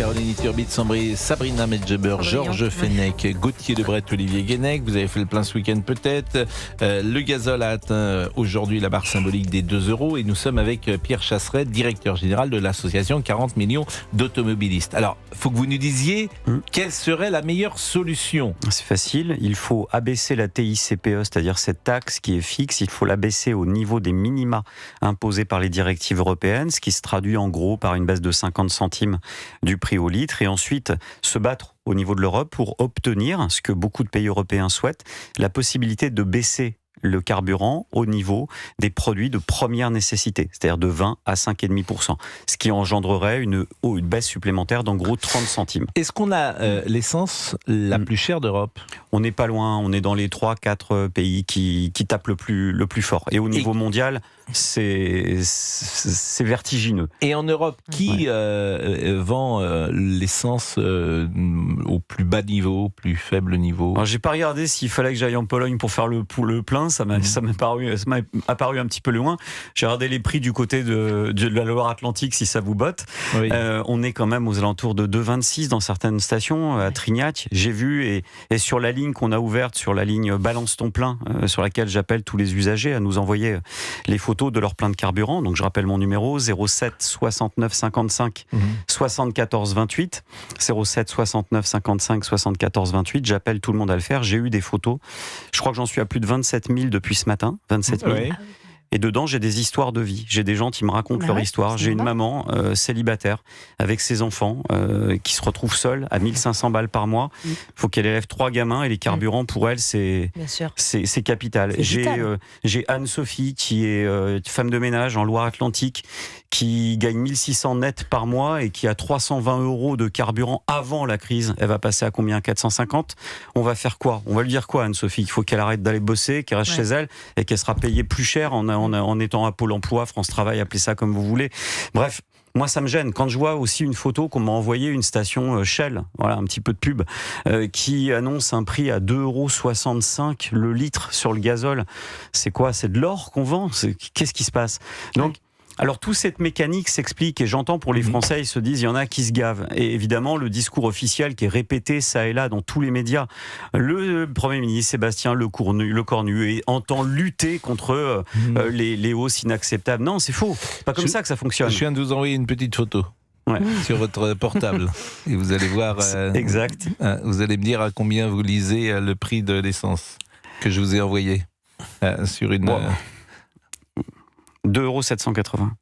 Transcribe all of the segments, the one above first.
Caroline Turbide-Sambry, Sabrina Medjeber, Georges Fenech, Gauthier Lebret, Olivier Guénec. Vous avez fait le plein ce week-end peut-être. Le gazole a atteint aujourd'hui la barre symbolique des 2 € et nous sommes avec Pierre Chasseret, directeur général de l'association 40 millions d'automobilistes. Alors, il faut que vous nous disiez quelle serait la meilleure solution. C'est facile, il faut abaisser la TICPE, c'est-à-dire cette taxe qui est fixe, il faut l'abaisser au niveau des minima imposés par les directives européennes, ce qui se traduit en gros par une baisse de 50 centimes du prix au litre, et ensuite se battre au niveau de l'Europe pour obtenir, ce que beaucoup de pays européens souhaitent, la possibilité de baisser le carburant au niveau des produits de première nécessité, c'est-à-dire de 20 à 5,5%, ce qui engendrerait une baisse supplémentaire d'en gros 30 centimes. Est-ce qu'on a l'essence la plus chère d'Europe ? On n'est pas loin, on est dans les 3-4 pays qui tapent le plus fort. Et au niveau mondial, c'est vertigineux. Et en Europe, qui vend l'essence au plus bas niveau, au plus faible niveau ? Alors, j'ai pas regardé s'il fallait que j'aille en Pologne pour faire le plein, ça m'a apparu un petit peu loin. J'ai regardé les prix du côté de la Loire-Atlantique, si ça vous botte. Oui. On est quand même aux alentours de 2,26 dans certaines stations, à Trignac. J'ai vu, et sur la ligne qu'on a ouverte, sur la ligne Balance ton plein, sur laquelle j'appelle tous les usagers à nous envoyer les photos de leur plein de carburant. Donc je rappelle mon numéro, 07 69 55 74 28. 07 69 55 74 28. J'appelle tout le monde à le faire. J'ai eu des photos. Je crois que j'en suis à plus de 27 000 depuis ce matin. 27 000. Oui. Et dedans, j'ai des histoires de vie. J'ai des gens qui me racontent leur histoire. J'ai une maman célibataire avec ses enfants qui se retrouve seule à 1500 balles par mois. Il faut qu'elle élève 3 gamins et les carburants pour elle, c'est capital. J'ai Anne-Sophie qui est femme de ménage en Loire-Atlantique qui gagne 1600 net par mois et qui a 320 € de carburant avant la crise. Elle va passer à combien ? 450 ? On va faire quoi ? On va lui dire quoi, Anne-Sophie ? Il faut qu'elle arrête d'aller bosser, qu'elle reste chez elle et qu'elle sera payée plus cher en étant à Pôle emploi, France Travail, appelez ça comme vous voulez. Bref, moi ça me gêne. Quand je vois aussi une photo qu'on m'a envoyée, une station Shell, voilà un petit peu de pub, qui annonce un prix à 2,65 € le litre sur le gazole. C'est quoi ? C'est de l'or qu'on vend ? Qu'est-ce qui se passe ? Donc, alors, toute cette mécanique s'explique, et j'entends pour les Français, ils se disent, il y en a qui se gavent. Et évidemment, le discours officiel qui est répété ça et là dans tous les médias, le Premier ministre Sébastien Lecornu entend lutter contre les hausses inacceptables. Non, c'est faux. C'est pas comme ça que ça fonctionne. Je viens de vous envoyer une petite photo. Sur votre portable et vous allez voir exact. Vous allez me dire à combien vous lisez le prix de l'essence que je vous ai envoyé sur une 2,780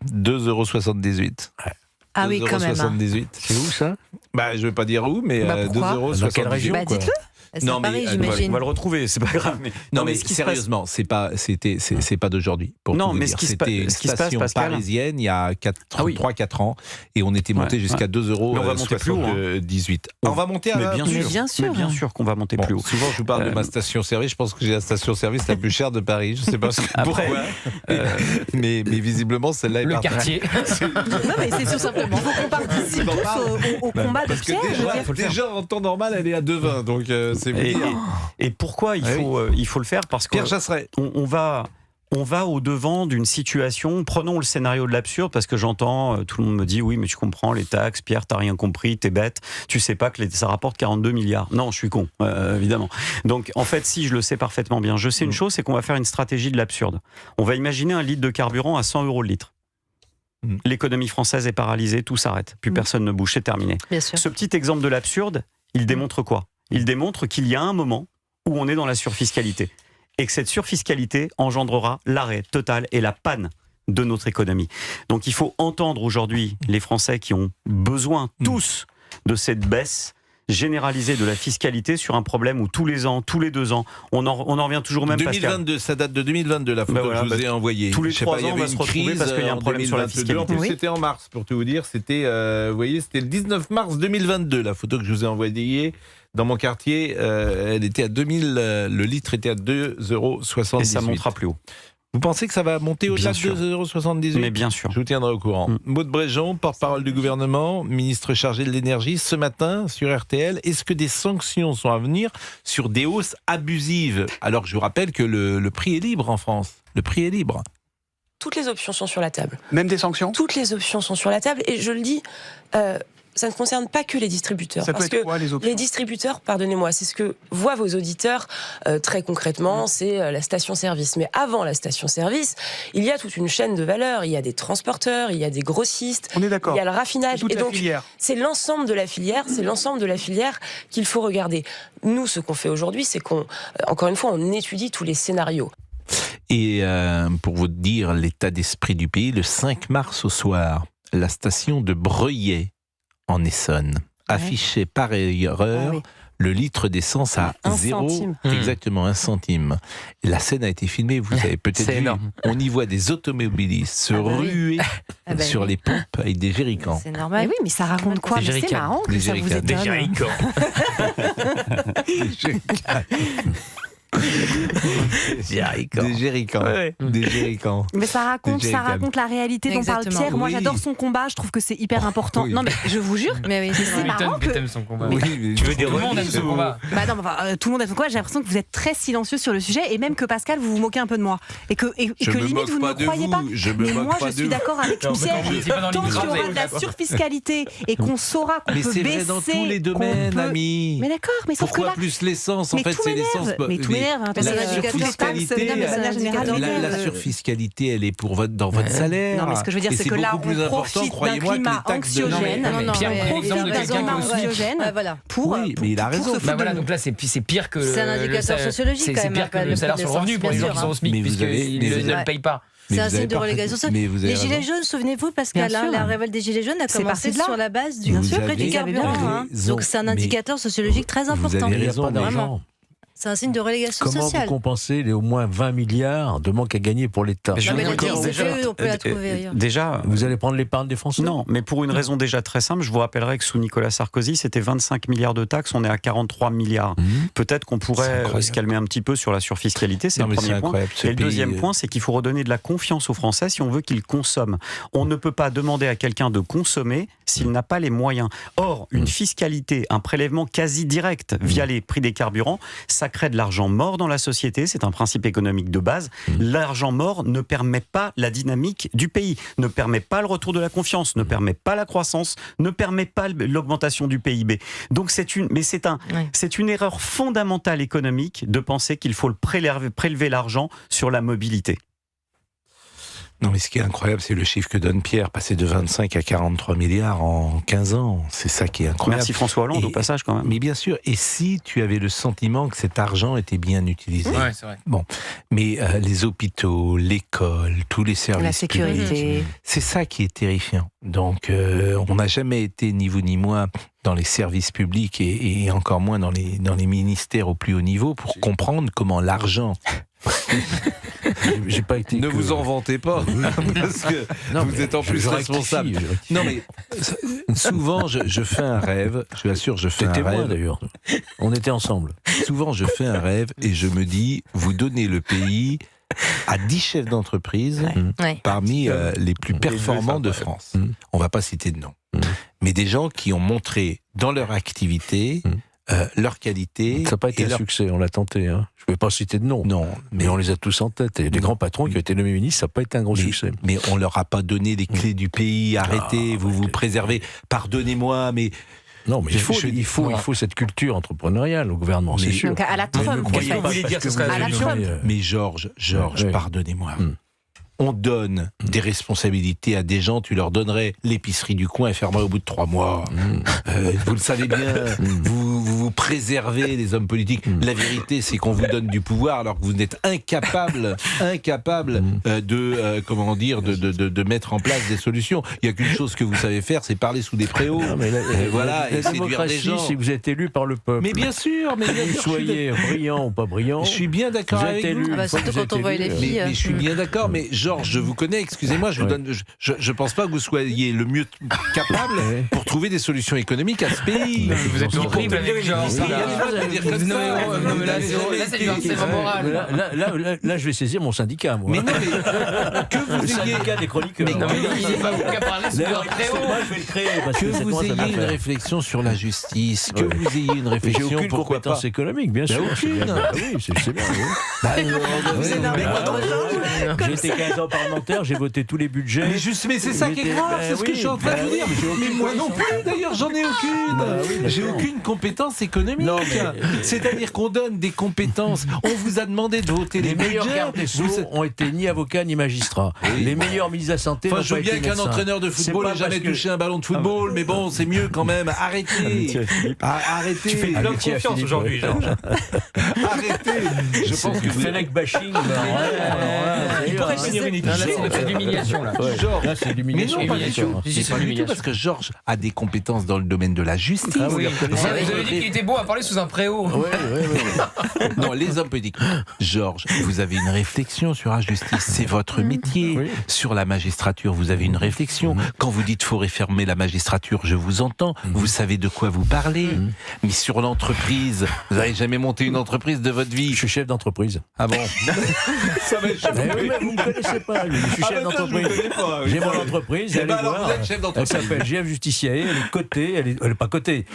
€. 2,78 €. Ah oui, quand même. 2,78 €. C'est où ça ? Je ne veux pas dire où, mais 2,78 €. Dans quelle région ? Dites-le. Non, Paris, on va le retrouver, c'est pas grave. Mais sérieusement, c'est pas d'aujourd'hui. C'était une station parisienne il y a 3-4 ans et on était monté jusqu'à 2,78 €. On va monter à bien sûr qu'on va monter plus haut. Souvent, je vous parle de ma station-service. Je pense que j'ai la station-service la plus chère de Paris. Je ne sais pas pourquoi. Mais visiblement, celle-là est le quartier. Non, mais c'est tout simplement. Il faut qu'on participe au combat de Pierre. Déjà, en temps normal, elle est à 2,20 €. Donc, et pourquoi il faut le faire ? Parce que Pierre Chasseret, on va au-devant d'une situation. Prenons le scénario de l'absurde, parce que j'entends, tout le monde me dit, oui, mais tu comprends, les taxes, Pierre, t'as rien compris, t'es bête, tu sais pas que ça rapporte 42 milliards. Non, je suis con, évidemment. Donc, en fait, si, je le sais parfaitement bien. Je sais une chose, c'est qu'on va faire une stratégie de l'absurde. On va imaginer un litre de carburant à 100 € le litre. L'économie française est paralysée, tout s'arrête. Plus personne ne bouge, c'est terminé. Ce petit exemple de l'absurde, il démontre quoi ? Il démontre qu'il y a un moment où on est dans la surfiscalité et que cette surfiscalité engendrera l'arrêt total et la panne de notre économie. Donc il faut entendre aujourd'hui les Français qui ont besoin tous de cette baisse généralisée de la fiscalité sur un problème où tous les ans, tous les 2 ans, on en revient toujours même. 2022, ça date de 2022 la photo que je vous ai envoyée. Tous les 3 ans, on va se retrouver parce qu'il y a un problème sur la fiscalité. En plus, c'était en mars, pour tout vous dire. C'était, vous voyez, c'était le 19 mars 2022 la photo que je vous ai envoyée. Dans mon quartier, elle était à 2000, le litre était à 2,78 €. Et ça montera plus haut. Vous pensez que ça va monter au-delà de 2,78 €? Mais bien sûr. Je vous tiendrai au courant. Maud Bréjon, porte-parole du gouvernement, ministre chargé de l'énergie, ce matin sur RTL. Est-ce que des sanctions sont à venir sur des hausses abusives ? Alors que je vous rappelle que le prix est libre en France. Le prix est libre. Toutes les options sont sur la table. Même des sanctions ? Toutes les options sont sur la table. Et je le dis, ça ne concerne pas que les distributeurs. Ça peut être quoi, les options ? Les distributeurs, pardonnez-moi, c'est ce que voient vos auditeurs très concrètement, c'est la station-service. Mais avant la station-service, il y a toute une chaîne de valeur. Il y a des transporteurs, il y a des grossistes, On est d'accord. il y a le raffinage. Toute Et la donc, filière. c'est l'ensemble de la filière, qu'il faut regarder. Nous, ce qu'on fait aujourd'hui, c'est encore une fois, on étudie tous les scénarios. Et pour vous dire l'état d'esprit du pays, le 5 mars au soir, la station de Breuillet, en Essonne, affichait par erreur le litre d'essence à 1 0, centime. exactement 1 centime. Et la scène a été filmée, vous avez peut-être C'est vu. énorme. On y voit des automobilistes se ruer sur les pompes avec des jerrycans. C'est normal. Mais oui, mais ça raconte quoi? Des Mais c'est jerrycans. marrant que Des ça vous jerrycans. étonne. Des jerrycans. Des jerrycans. Mais ça raconte la réalité dont parle Exactement. Pierre. Moi, Oui. j'adore son combat. Je trouve que c'est hyper important. Oui. Non, mais je vous jure. Mais oui, c'est C'est vrai. marrant que. T'aimes son combat. Oui, mais Tu veux des tout le monde aime ce combat. Bah non, tout le monde a son combat. J'ai l'impression que vous êtes très silencieux sur le sujet et même que Pascal, vous vous moquez un peu de moi et que Je me limite moque vous ne pas me de croyez vous. pas. Je me Mais moque moi, pas je de suis vous. d'accord avec Non, mais Pierre. non, mais c'est pas dans Tant qu'il y l'immigré. aura de la surfiscalité et qu'on saura qu'on Mais peut c'est baisser, vrai dans tous les qu'on domaines, peut- ami. Mais d'accord, mais sauf Pourquoi que là. plus l'essence? En Mais fait, tout c'est m'énerve. l'essence. Mais tout m'énerve, hein, parce que La c'est indicateur surfiscalité, de manière générale. la surfiscalité, elle est dans votre salaire. Non, mais ce que je veux dire, Et c'est que là, beaucoup plus on important, profite d'un croyez-moi, que climat les taxes de... anxiogène. Non, mais Pierre, mais on exemple de il a quelqu'un raison, qui est aussi- anxiogène voilà. pour. Oui, mais il a raison. Bah voilà, donc là c'est pire que C'est un indicateur sociologique, quand c'est même, pire que pas le le salaire prix sur de le revenu pour les gens l'essence, qui sont au SMIC bien sûr. puisqu'ils Mais vous ne le avez- payent pas. Mais C'est un vous avez signe de pas- relégation sociale. mais vous avez Les Gilets raison. jaunes, souvenez-vous, Pascal, Bien sûr. la révolte des Gilets jaunes a C'est commencé parti de là. sur la base du Vous prix avez du carburant. raison, Donc c'est un mais indicateur sociologique très vous important. avez Il n'y a raison, pas mais d'argent. C'est un signe de relégation Comment sociale. vous compensez les au moins 20 milliards de manque à gagner pour l'État? Mais je Non, mais suis la d'accord. TICPE, on peut la trouver ailleurs. Déjà, Vous allez prendre l'épargne des Français? non, mais pour une raison déjà très simple, je vous rappellerai que sous Nicolas Sarkozy, c'était 25 milliards de taxes, on est à 43 milliards. Peut-être qu'on C'est pourrait incroyable. se calmer un petit peu sur la surfiscalité, c'est Non, le mais premier c'est point. incroyable, ce Et le pays, deuxième point, c'est qu'il faut redonner de la confiance aux Français si on veut qu'ils consomment. On ne peut pas demander à quelqu'un de consommer s'il n'a pas les moyens. Or, une fiscalité, un prélèvement quasi direct via les prix des carburants, ça crée de l'argent mort dans la société, c'est un principe économique de base. L'argent mort ne permet pas la dynamique du pays, ne permet pas le retour de la confiance, ne permet pas la croissance, ne permet pas l'augmentation du PIB. Donc c'est une erreur fondamentale économique de penser qu'il faut prélever l'argent sur la mobilité. Non, mais ce qui est incroyable, c'est le chiffre que donne Pierre, passer de 25 à 43 milliards en 15 ans. C'est ça qui est incroyable. Merci François Hollande Et- au passage quand même. Mais bien sûr, et si tu avais le sentiment que cet argent était bien utilisé? Ouais, c'est vrai. Mais les hôpitaux, l'école, tous les services La sécurité. publics, c'est ça qui est terrifiant. Donc, on n'a jamais été, ni vous ni moi, dans les services publics et encore moins dans les ministères au plus haut niveau pour comprendre comment l'argent... J'ai pas été. Ne que- vous en vantez pas, parce que Non, vous mais êtes en plus je rectifie, responsable. je rectifie. Non, mais souvent, je fais un rêve, je vous assure, je fais un C'était moi rêve. d'ailleurs. On était ensemble. Souvent, je fais un rêve et je me dis, vous donnez le pays à 10 chefs d'entreprise Ouais. parmi les plus performants de France. On va pas citer de nom. Mais des gens qui ont montré dans leur activité leur qualité. Ça n'a pas été et un leur... succès, on l'a tenté. Hein. Je ne vais pas citer de nom. Non, Mais on les a tous en tête. Et les grands patrons qui ont été nommés ministres, ça n'a pas été un gros succès. Mais on leur a pas donné les clés du pays. Arrêtez, vous préservez. Pardonnez-moi, mais... Non, mais il faut cette culture entrepreneuriale au gouvernement, c'est sûr. Donc à la Mais Trump, ne en croyez fait. pas, Vous voulez parce dire que ce vous serait à la avez Trump. nommé, Mais Georges, Ouais. pardonnez-moi. On donne des responsabilités à des gens, tu leur donnerais l'épicerie du coin et fermerait au bout de 3 mois. Vous le savez bien, vous préservez les hommes politiques. La vérité, c'est qu'on vous donne du pouvoir alors que vous n'êtes incapable de mettre en place des solutions. Il n'y a qu'une chose que vous savez faire, c'est parler sous des préaux. Non, mais Voilà, et la séduire des démocratie, gens. si vous êtes élu par le peuple. Mais bien sûr, que vous soyez brillant ou pas brillant. je suis bien d'accord vous êtes avec élu. vous. Ah bah, Une fois surtout que vous quand on êtes voit élu, les filles. Mais je suis bien d'accord, mais Georges, je vous connais, excusez-moi, je vous donne, je pense pas que vous soyez le mieux capable pour trouver des solutions économiques à ce pays. Vous êtes horrible avec Georges. alors ça. Il y a des gens qui vont dire comme ça. Non, mais là, c'est du harcèlement moral. Là, je vais saisir mon syndicat, moi. Mais non, mais que vous ayez syndicat des chroniqueurs. Mais Non, mais il n'est pas vous qu'à parler sur un très haut. Moi, je vais le créer. Parce que cette vous fois, ça va ayez une faire. réflexion sur la justice, que vous ayez une J'ai réflexion, aucune pourquoi pas. compétence économique, bien Il y a sûr. c'est aucune. bien. Bah oui, c'est bien. Oui. Vous énervez pas trop, Georges. J'ai été 15 ans parlementaire, j'ai voté tous les budgets. Mais c'est ça qui est grave, c'est ce que je suis en train de vous dire. Mais moi non plus, d'ailleurs, j'en ai aucune. J'ai aucune compétence économique. Non, mais- C'est-à-dire qu'on donne des compétences. On vous a demandé de voter les Les meilleurs budgets. gardes des Sceaux ont été ni avocats ni magistrats. Les meilleurs ministres de la Santé Enfin, n'ont je veux pas bien été qu'un médecins. entraîneur de football pas n'ait jamais parce que- touché un ballon de football, mais bon, c'est mieux quand même. Arrêtez. Arrêtez. Tu fais plein de Amitié à confiance Philippe, aujourd'hui, ouais. Georges. Arrêtez. Je pense que vous Fennec bashing. Il pourrait devenir une Là, équipe. c'est de l'humiliation, là. Georges. Là, c'est Mais l'humiliation. non, pas du Humiliation. tout. Si, si, C'est c'est pas du tout l'humiliation. parce que Georges a des compétences dans le domaine de la justice. Ah oui, Vous avez dit qu'il était bon à parler sous un préau. Non, les hommes politiques. Georges, vous avez une réflexion sur la justice, c'est votre métier. Oui. Sur la magistrature, vous avez une réflexion. Quand vous dites faut réformer la magistrature, je vous entends. Vous savez de quoi vous parlez. Mais sur l'entreprise, vous n'avez jamais monté une entreprise de votre vie. Je suis chef d'entreprise. Ah bon Ça va Eh oui, mais vous ne me connaissez pas. Je suis chef d'entreprise. J'ai mon entreprise. Eh Allez ben alors, voir. vous êtes chef Elle d'entreprise. s'appelle GF Justiciae. Elle est cotée. Elle est pas cotée.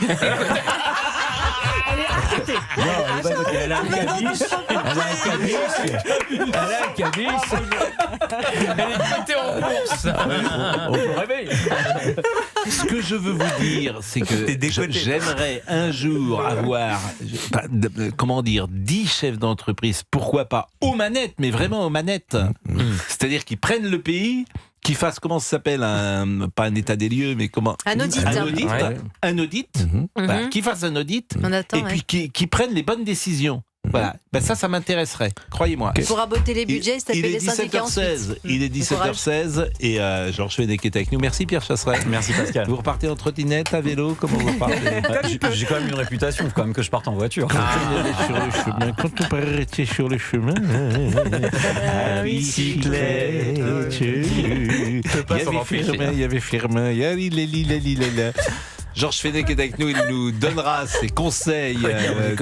Non, elle est pas cotée. Elle a un cabis. Elle a un cabis. Elle a un cabis. Elle est cotée en bourse. On peut rêver. Ce que je veux vous dire, c'est que j'aimerais un jour avoir, comment dire, 10 chefs d'entreprise, pourquoi pas aux manettes, mais vraiment aux manettes. C'est-à-dire qu'ils prennent le pays, qu'ils fassent, comment ça s'appelle, pas un état des lieux, mais comment Un audit. Un audit, Ouais. un audit, voilà, qu'ils fassent un audit, On attend. et puis qu'ils prennent les bonnes décisions. Voilà, ben ça m'intéresserait, croyez-moi. Pour raboter les budgets, c'est Il taper est les syndicats 17h16, ensuite. il est Bon courage. 17h16 et Georges Fenech est avec nous. Merci Pierre Chasseret. Merci Pascal. Vous repartez en trottinette, à vélo, comment vous repartez? J'ai quand même une réputation, il faut quand même que je parte en voiture. Sur le chemin, quand on arrêter sur le chemin, à bicyclette. Il y avait Firmin, Georges Fenech est avec nous, il nous donnera ses conseils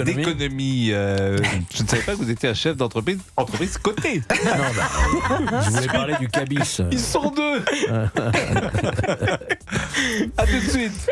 d'économie. Je ne savais pas que vous étiez un chef d'entreprise cotée. Je voulais parler du cabis. Ils sont deux. À tout de suite.